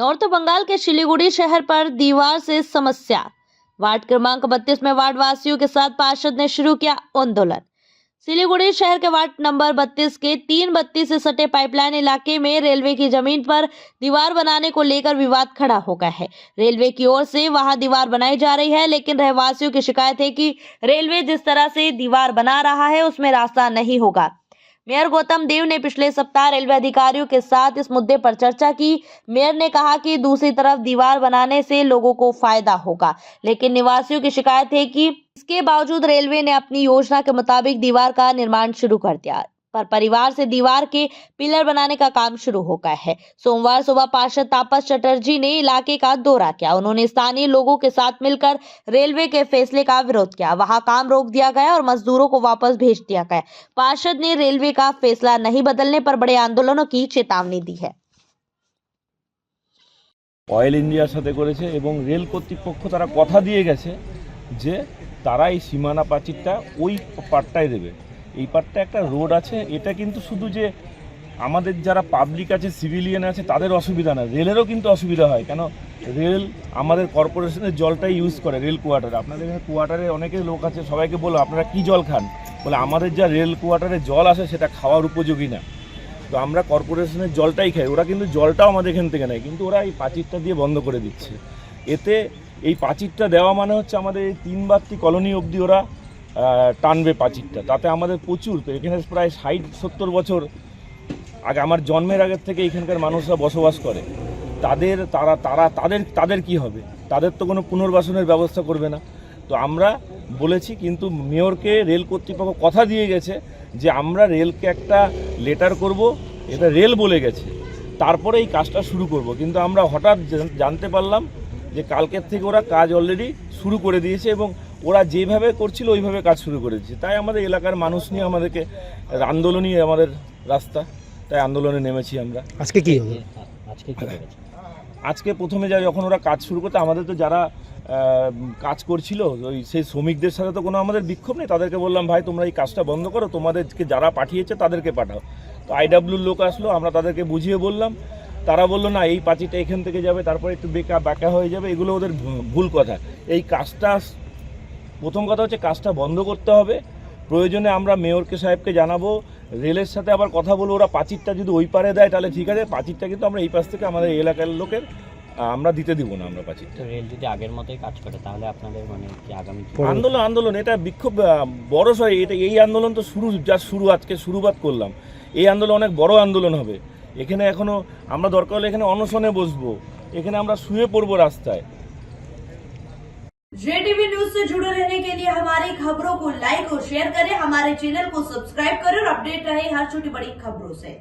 North Bengal के सिलीगुड़ी शहर पर दीवार से समस्या। वार्ड क्रमांक 32 में वार्ड वासियों के साथ पार्षद ने शुरू किया आंदोलन। सिलीगुड़ी शहर के वार्ड नंबर 32 के 3 बत्ती से सटे पाइपलाइन इलाके में रेलवे की जमीन पर दीवार बनाने को लेकर विवाद खड़ा हो गया है। रेलवे की ओर से वहां दीवार बनाई जा रही है, लेकिन रहवासियों की शिकायत है कि रेलवे जिस तरह से दीवार बना रहा है उसमें रास्ता नहीं होगा। मेयर गौतम देव ने पिछले सप्ताह रेलवे अधिकारियों के साथ इस मुद्दे पर चर्चा की। मेयर ने कहा कि दूसरी तरफ दीवार बनाने से लोगों को फायदा होगा, लेकिन निवासियों की शिकायत है कि इसके बावजूद रेलवे ने अपनी योजना के मुताबिक दीवार का निर्माण शुरू कर दिया, पर परिवार से दीवार के पिलर बनाने का काम शुरू हो गया है। सोमवार सुबह पार्षद तापस चटर्जी ने इलाके का दौरा किया। उन्होंने स्थानीय लोगों के साथ मिलकर रेलवे के फैसले का विरोध किया। वहां काम रोक दिया गया और मजदूरों को वापस भेज दिया गया। पार्षद ने रेलवे का फैसला नहीं बदलने पर बड़े आंदोलनों की चेतावनी दी है। অয়েল ইন্ডিয়ার সাথে করেছে এবং রেল কর্তৃপক্ষ তারা কথা দিয়ে গেছে যে তারা এই সীমানা প্রাচীরটা ওই পাটটায় দেবে। এই পাটটা একটা রোড আছে, এটা কিন্তু শুধু যে আমাদের যারা পাবলিক আছে, সিভিলিয়ান আছে, তাদের অসুবিধা না, রেলেরও কিন্তু অসুবিধা হয়। কেন রেল আমাদের কর্পোরেশনের জলটাই ইউজ করে রেল কোয়ার্টারে। আপনাদের এখানে কোয়ার্টারে অনেকে লোক আছে, সবাইকে বলো আপনারা কি জল খান, বলে আমাদের যা রেল কোয়ার্টারে জল আসে সেটা খাওয়ার উপযোগী না, তো আমরা কর্পোরেশনের জলটাই খাই। ওরা কিন্তু জলটাও আমাদের এখান থেকে নেয়, কিন্তু ওরা এই প্রাচীরটা দিয়ে বন্ধ করে দিচ্ছে। এতে এই প্রাচীরটা দেওয়া মানে হচ্ছে আমাদের এই 3 বাত্তি কলোনি অবধি ওরা টানবে প্রাচীরটা। তাতে আমাদের প্রচুর, এখানে প্রায় 60-70 বছর আগে, আমার জন্মের আগের থেকে এখানকার মানুষরা বসবাস করে। তাদের কি হবে? তাদের তো কোনো পুনর্বাসনের ব্যবস্থা করবে না। তো আমরা বলেছি, কিন্তু মেয়রকে রেল কর্তৃপক্ষ কথা দিয়ে গেছে যে আমরা রেলকে একটা লেটার করব, এটা রেল বলে গেছে, তারপরে এই কাজটা শুরু করব। কিন্তু আমরা হঠাৎ জানতে পারলাম যে কালকের থেকে ওরা কাজ অলরেডি শুরু করে দিয়েছে এবং ওরা যেভাবে করছিল ওইভাবে কাজ শুরু করে দিয়েছে। তাই আমাদের এলাকার মানুষ নিয়ে আমাদেরকে আন্দোলনই আমাদের রাস্তা, তাই আন্দোলনে নেমেছি আমরা। আজকে কি হবে? আজকে প্রথমে যখন ওরা কাজ শুরু করতে, আমাদের তো যারা কাজ করছিল সেই শ্রমিকদের সাথে তো কোনো আমাদের বিক্ষোভ নেই। তাদেরকে বললাম, ভাই তোমরা এই কাজটা বন্ধ করো, তোমাদেরকে যারা পাঠিয়েছে তাদেরকে পাঠাও। তো আইডব্লিউর লোক আসলো, আমরা তাদেরকে বুঝিয়ে বললাম, তারা বললো না এই পাঁচিটা এখান থেকে যাবে, তারপরে একটু বাঁকা হয়ে যাবে। এগুলো ওদের ভুল কথা। এই কাজটা, প্রথম কথা হচ্ছে কাজটা বন্ধ করতে হবে। প্রয়োজনে আমরা মেয়রকে সাহেবকে জানাবো, রেলের সাথে আবার কথা বলবো। ওরা পাঁচিরটা যদি ওই পারে দেয় তাহলে ঠিক আছে, পাঁচিরটা কিন্তু আমরা এই পাশ থেকে আমাদের এলাকার লোকের আমরা দিতে দিব না। আমরা পাঁচিরটা, রেল যদি আগের মতোই কাজ করে তাহলে আপনাদের মানে কি আগামী আন্দোলন এটা বিক্ষোভ বড় হয়। এটা এই আন্দোলন তো শুরু আজকে শুরুবাত করলাম। এই আন্দোলন অনেক বড় আন্দোলন হবে। এখানে এখনো আমরা দরকার হলে এখানে অনশনে বসবো, এখানে আমরা শুয়ে পড়বো রাস্তায়। JTV न्यूज से जुड़े रहने के लिए हमारी खबरों को लाइक और शेयर करें, हमारे चैनल को सब्सक्राइब करें और अपडेट रहे हर छोटी बड़ी खबरों से।